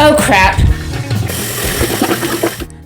Oh crap.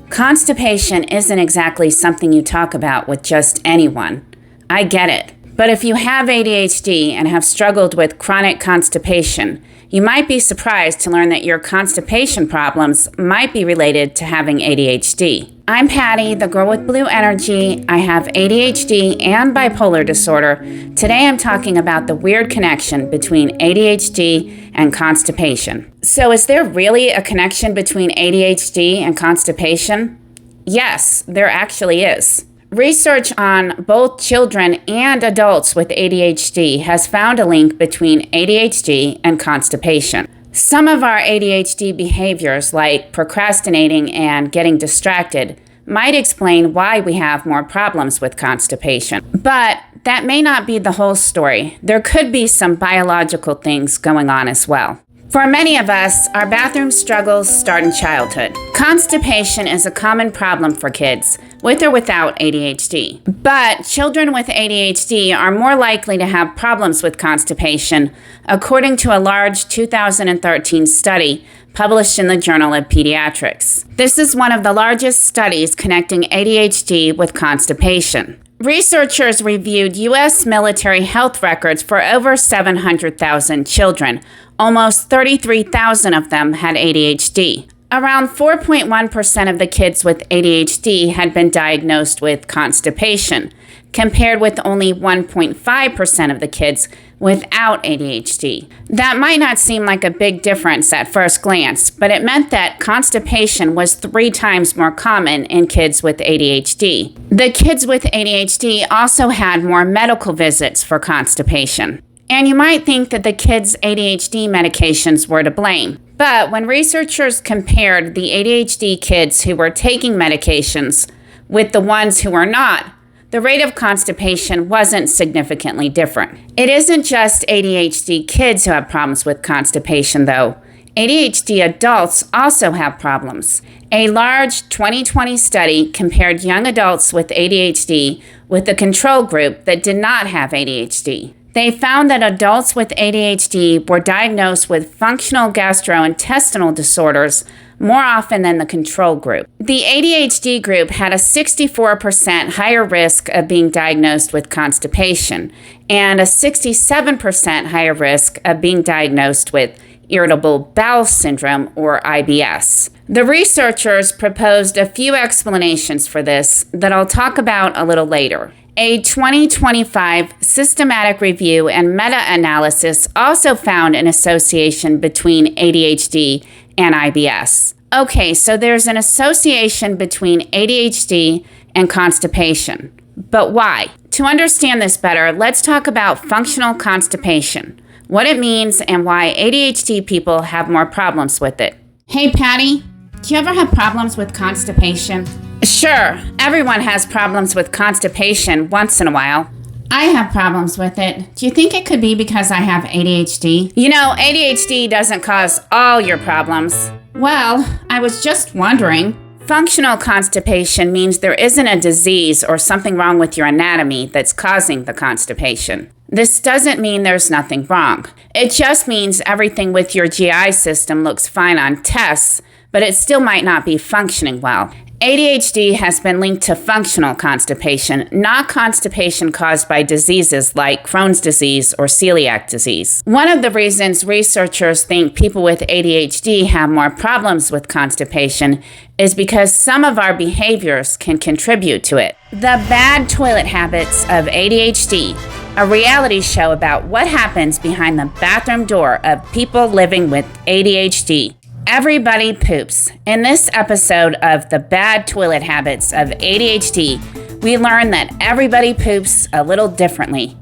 Constipation isn't exactly something you talk about with just anyone. I get it. But if you have ADHD and have struggled with chronic constipation, you might be surprised to learn that your constipation problems might be related to having ADHD. I'm Patty, the girl with blue energy. I have ADHD and bipolar disorder. Today I'm talking about the weird connection between ADHD and constipation. So is there really a connection between ADHD and constipation? Yes, there actually is. Research on both children and adults with ADHD has found a link between ADHD and constipation. Some of our ADHD behaviors, like procrastinating and getting distracted, might explain why we have more problems with constipation. But that may not be the whole story. There could be some biological things going on as well. For many of us, our bathroom struggles start in childhood. Constipation is a common problem for kids, with or without ADHD. But children with ADHD are more likely to have problems with constipation, according to a large 2013 study published in the Journal of Pediatrics. This is one of the largest studies connecting ADHD with constipation. Researchers reviewed U.S. military health records for over 700,000 children. Almost 33,000 of them had ADHD. Around 4.1% of the kids with ADHD had been diagnosed with constipation, compared with only 1.5% of the kids without ADHD. That might not seem like a big difference at first glance, but it meant that constipation was 3 times more common in kids with ADHD. The kids with ADHD also had more medical visits for constipation. And you might think that the kids' ADHD medications were to blame. But when researchers compared the ADHD kids who were taking medications with the ones who were not, the rate of constipation wasn't significantly different. It isn't just ADHD kids who have problems with constipation, though. ADHD adults also have problems. A large 2020 study compared young adults with ADHD with the control group that did not have ADHD. They found that adults with ADHD were diagnosed with functional gastrointestinal disorders more often than the control group. The ADHD group had a 64% higher risk of being diagnosed with constipation and a 67% higher risk of being diagnosed with irritable bowel syndrome, or IBS. The researchers proposed a few explanations for this that I'll talk about a little later. A 2025 systematic review and meta-analysis also found an association between ADHD and IBS. Okay, so there's an association between ADHD and constipation. But why? To understand this better, let's talk about functional constipation, what it means, and why ADHD people have more problems with it. Hey, Patty, do you ever have problems with constipation? Sure, everyone has problems with constipation once in a while. I have problems with it. Do you think it could be because I have ADHD? You know, ADHD doesn't cause all your problems. Well, I was just wondering. Functional constipation means there isn't a disease or something wrong with your anatomy that's causing the constipation. This doesn't mean there's nothing wrong. It just means everything with your GI system looks fine on tests, but it still might not be functioning well. ADHD has been linked to functional constipation, not constipation caused by diseases like Crohn's disease or celiac disease. One of the reasons researchers think people with ADHD have more problems with constipation is because some of our behaviors can contribute to it. The Bad Toilet Habits of ADHD, a reality show about what happens behind the bathroom door of people living with ADHD. Everybody poops. In this episode of The Bad Toilet Habits of ADHD, we learn that everybody poops a little differently.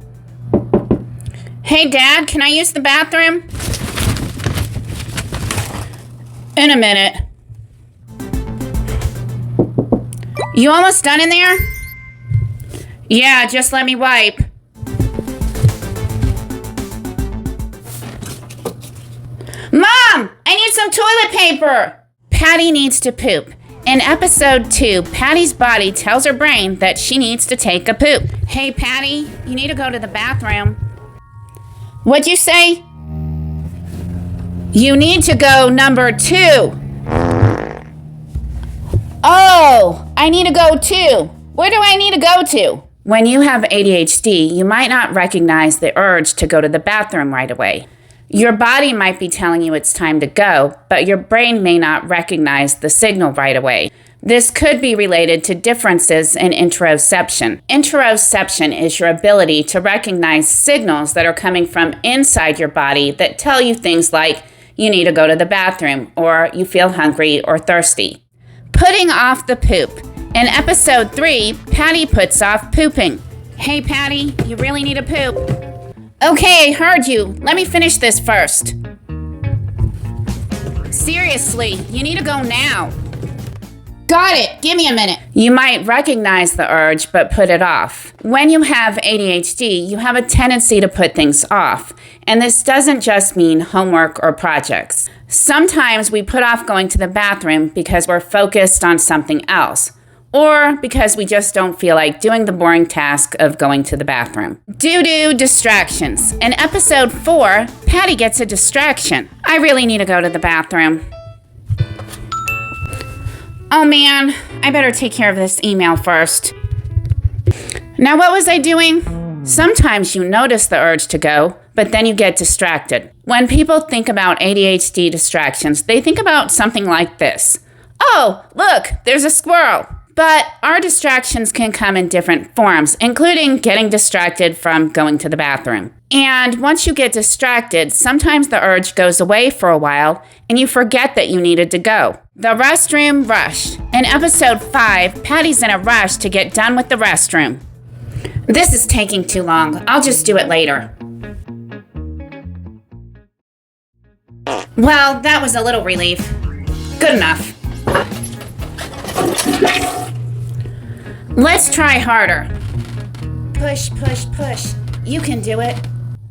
Hey, Dad, can I use the bathroom? In a minute. You almost done in there? Yeah, just let me wipe. Mom, I need some toilet paper. Patty needs to poop. In episode 2, Patty's body tells her brain that she needs to take a poop. Hey, Patty, you need to go to the bathroom. What'd you say? You need to go number 2. Oh, I need to go too. Where do I need to go to? When you have ADHD, you might not recognize the urge to go to the bathroom right away. Your body might be telling you it's time to go, but your brain may not recognize the signal right away. This could be related to differences in interoception. Interoception is your ability to recognize signals that are coming from inside your body that tell you things like you need to go to the bathroom or you feel hungry or thirsty. Putting off the poop. In episode 3, Patty puts off pooping. Hey, Patty, you really need to poop. Okay, I heard you. Let me finish this first. Seriously, you need to go now. Got it. Give me a minute. You might recognize the urge, but put it off. When you have ADHD, you have a tendency to put things off. And this doesn't just mean homework or projects. Sometimes we put off going to the bathroom because we're focused on something else, or because we just don't feel like doing the boring task of going to the bathroom. Doo-doo distractions. In episode 4, Patty gets a distraction. I really need to go to the bathroom. Oh man, I better take care of this email first. Now what was I doing? Sometimes you notice the urge to go, but then you get distracted. When people think about ADHD distractions, they think about something like this. Oh, look, there's a squirrel. But our distractions can come in different forms, including getting distracted from going to the bathroom. And once you get distracted, sometimes the urge goes away for a while and you forget that you needed to go. The restroom rush. In episode 5, Patty's in a rush to get done with the restroom. This is taking too long. I'll just do it later. Well, that was a little relief. Good enough. Let's try harder. Push, push, push. You can do it.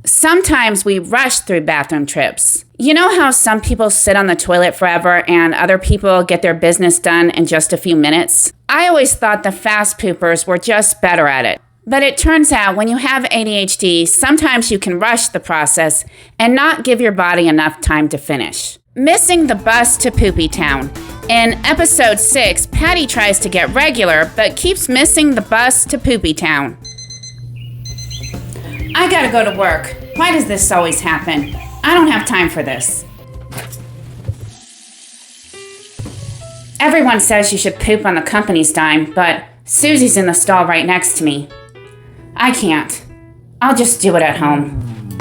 Sometimes we rush through bathroom trips. You know how some people sit on the toilet forever and other people get their business done in just a few minutes? I always thought the fast poopers were just better at it. But it turns out when you have ADHD, sometimes you can rush the process and not give your body enough time to finish. Missing the bus to Poopy Town. In episode 6, Patty tries to get regular, but keeps missing the bus to Poopy Town. I gotta go to work. Why does this always happen? I don't have time for this. Everyone says you should poop on the company's dime, but Susie's in the stall right next to me. I can't. I'll just do it at home.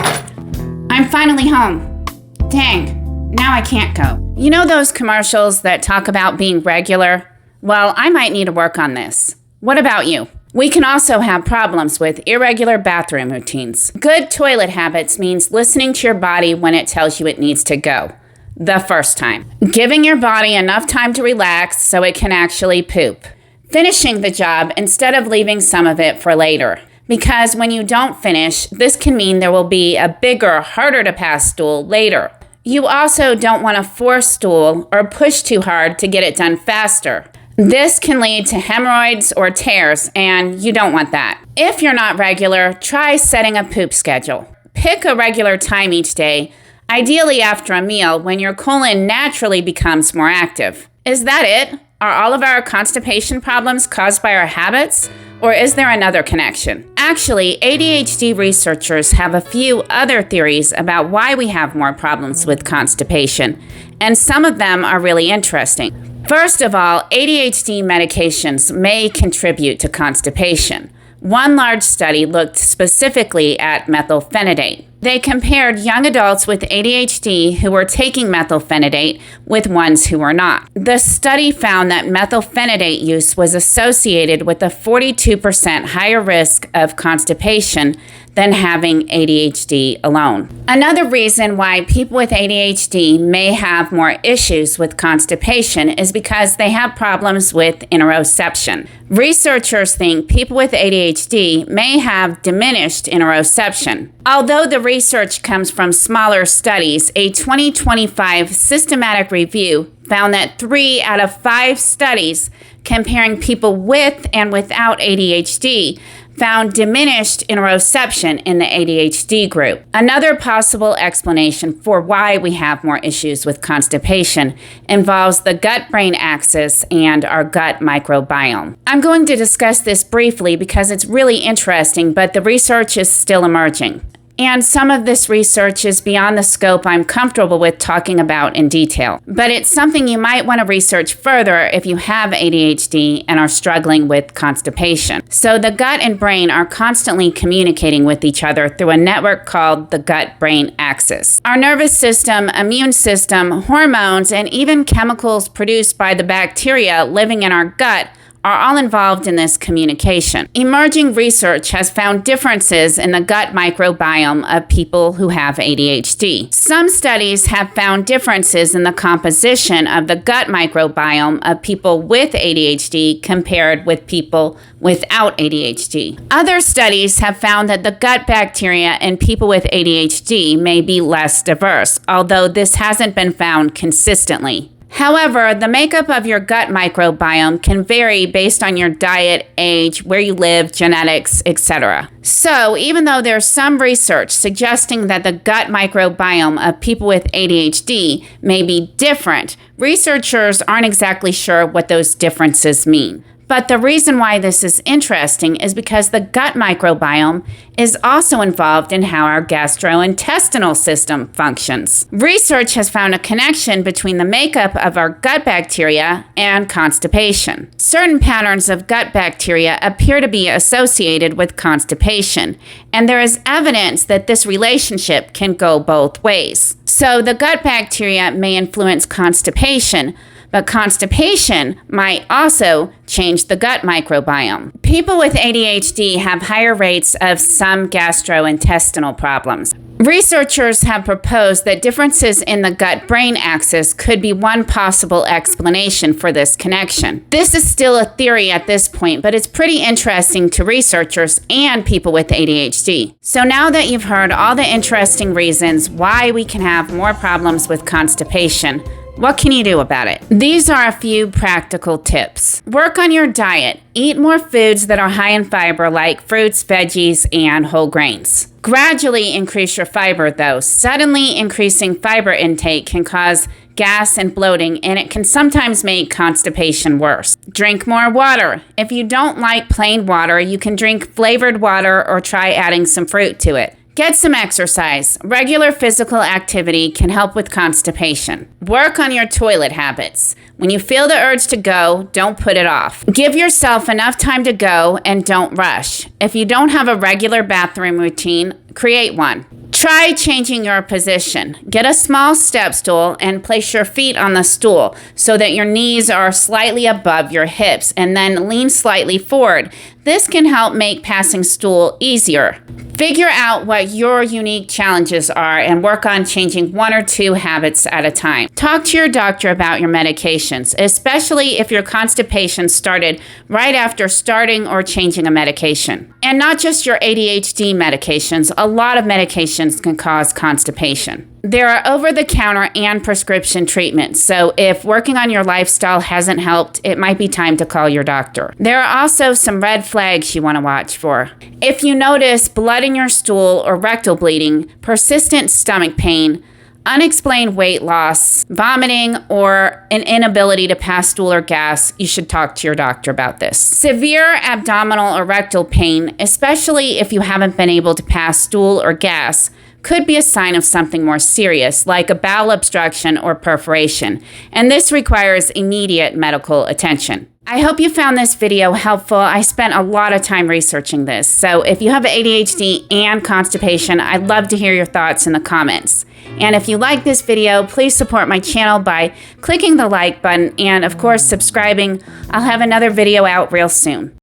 I'm finally home. Dang, now I can't go. You know those commercials that talk about being regular? Well, I might need to work on this. What about you? We can also have problems with irregular bathroom routines. Good toilet habits means listening to your body when it tells you it needs to go. The first time. Giving your body enough time to relax so it can actually poop. Finishing the job instead of leaving some of it for later. Because when you don't finish, this can mean there will be a bigger, harder to pass stool later. You also don't want to force stool or push too hard to get it done faster. This can lead to hemorrhoids or tears, and you don't want that. If you're not regular, try setting a poop schedule. Pick a regular time each day, ideally after a meal when your colon naturally becomes more active. Is that it? Are all of our constipation problems caused by our habits? Or is there another connection? Actually, ADHD researchers have a few other theories about why we have more problems with constipation, and some of them are really interesting. First of all, ADHD medications may contribute to constipation. One large study looked specifically at methylphenidate. They compared young adults with ADHD who were taking methylphenidate with ones who were not. The study found that methylphenidate use was associated with a 42% higher risk of constipation than having ADHD alone. Another reason why people with ADHD may have more issues with constipation is because they have problems with interoception. Researchers think people with ADHD may have diminished interoception. Although the research comes from smaller studies, a 2025 systematic review found that 3 out of 5 studies comparing people with and without ADHD found diminished interoception in the ADHD group. Another possible explanation for why we have more issues with constipation involves the gut-brain axis and our gut microbiome. I'm going to discuss this briefly because it's really interesting, but the research is still emerging. And some of this research is beyond the scope I'm comfortable with talking about in detail. But it's something you might want to research further if you have ADHD and are struggling with constipation. So the gut and brain are constantly communicating with each other through a network called the gut-brain axis. Our nervous system, immune system, hormones, and even chemicals produced by the bacteria living in our gut are all involved in this communication. Emerging research has found differences in the gut microbiome of people who have ADHD. Some studies have found differences in the composition of the gut microbiome of people with ADHD compared with people without ADHD. Other studies have found that the gut bacteria in people with ADHD may be less diverse, although this hasn't been found consistently. However, the makeup of your gut microbiome can vary based on your diet, age, where you live, genetics, etc. So, even though there's some research suggesting that the gut microbiome of people with ADHD may be different, researchers aren't exactly sure what those differences mean. But the reason why this is interesting is because the gut microbiome is also involved in how our gastrointestinal system functions. Research has found a connection between the makeup of our gut bacteria and constipation. Certain patterns of gut bacteria appear to be associated with constipation, and there is evidence that this relationship can go both ways. So the gut bacteria may influence constipation, but constipation might also change the gut microbiome. People with ADHD have higher rates of some gastrointestinal problems. Researchers have proposed that differences in the gut-brain axis could be one possible explanation for this connection. This is still a theory at this point, but it's pretty interesting to researchers and people with ADHD. So now that you've heard all the interesting reasons why we can have more problems with constipation, what can you do about it? These are a few practical tips. Work on your diet. Eat more foods that are high in fiber like fruits, veggies, and whole grains. Gradually increase your fiber though. Suddenly increasing fiber intake can cause gas and bloating, and it can sometimes make constipation worse. Drink more water. If you don't like plain water, you can drink flavored water or try adding some fruit to it. Get some exercise. Regular physical activity can help with constipation. Work on your toilet habits. When you feel the urge to go, don't put it off. Give yourself enough time to go and don't rush. If you don't have a regular bathroom routine, create one. Try changing your position. Get a small step stool and place your feet on the stool so that your knees are slightly above your hips, and then lean slightly forward. This can help make passing stool easier. Figure out what your unique challenges are and work on changing 1 or 2 habits at a time. Talk to your doctor about your medications, especially if your constipation started right after starting or changing a medication. And not just your ADHD medications, a lot of medications can cause constipation. There are over-the-counter and prescription treatments, so if working on your lifestyle hasn't helped, it might be time to call your doctor. There are also some red flags you want to watch for. If you notice blood in your stool or rectal bleeding, persistent stomach pain, unexplained weight loss, vomiting, or an inability to pass stool or gas, you should talk to your doctor about this. Severe abdominal or rectal pain, especially if you haven't been able to pass stool or gas, could be a sign of something more serious, like a bowel obstruction or perforation, and this requires immediate medical attention. I hope you found this video helpful. I spent a lot of time researching this, so if you have ADHD and constipation, I'd love to hear your thoughts in the comments. And if you like this video, please support my channel by clicking the like button and, of course, subscribing. I'll have another video out real soon.